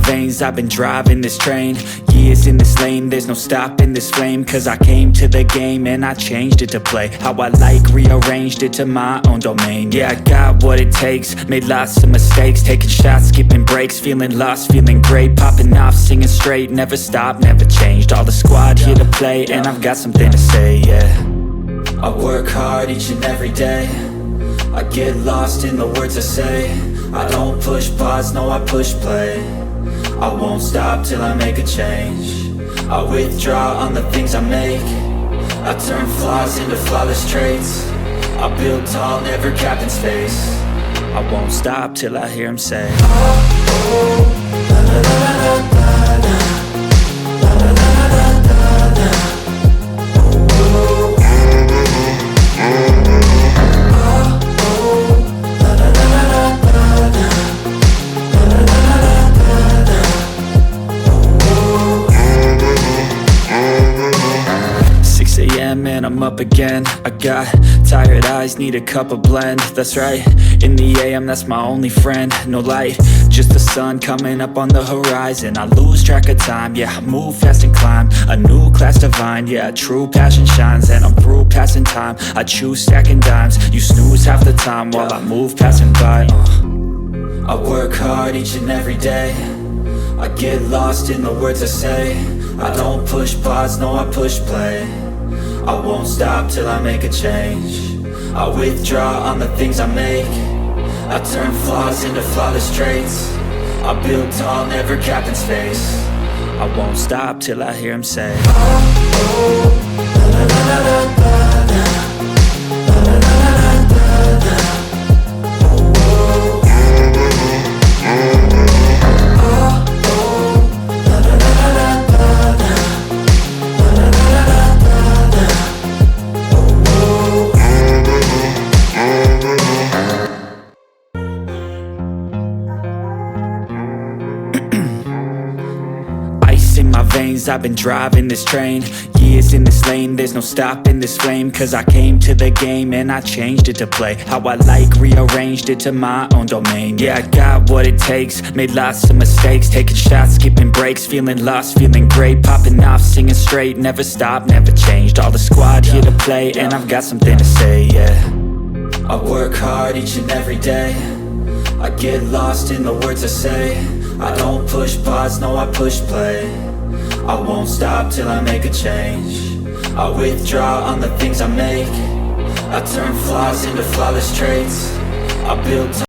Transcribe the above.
veins, I've been driving this train. Years in this lane, there's no stopping this flame. Cause I came to the game and I changed it to play how I like, rearranged it to my own domain. Yeah, I got what it takes, made lots of mistakes, taking shots, skipping breaks, feeling lost, feeling great, popping off, singing straight, never stopped, never changed. All the squad here to play, and I've got something to say, yeah. I work hard each and every day, I get lost in the words I say. I don't push pause, no I push play. I won't stop till I make a change. I withdraw on the things I make. I turn flaws into flawless traits. I build tall, never capped in space. I won't stop till I hear him say, oh, oh, la, la, la, la, la, la. And I'm up again. I got tired eyes, need a cup of blend. That's right, in the AM, that's my only friend. No light, just the sun coming up on the horizon. I lose track of time, yeah, I move fast and climb a new class divine, yeah, true passion shines. And I'm through passing time, I choose stacking dimes. You snooze half the time while I move passing by. I work hard each and every day, I get lost in the words I say. I don't push pause, no I push play. I won't stop till I make a change. I withdraw on the things I make. I turn flaws into flawless traits. I build tall, never capped in space. I won't stop till I hear him say, oh, oh, la, la, la, la, la, la. In my veins, I've been driving this train. Years in this lane, there's no stopping this flame. Cause I came to the game and I changed it to play how I like, rearranged it to my own domain. Yeah, I got what it takes, made lots of mistakes, taking shots, skipping breaks, feeling lost, feeling great, popping off, singing straight, never stopped, never changed. All the squad here to play, and I've got something to say, yeah. I work hard each and every day, I get lost in the words I say. I don't push pause, no I push play. I won't stop till I make a change. I withdraw on the things I make. I turn flaws into flawless traits. I build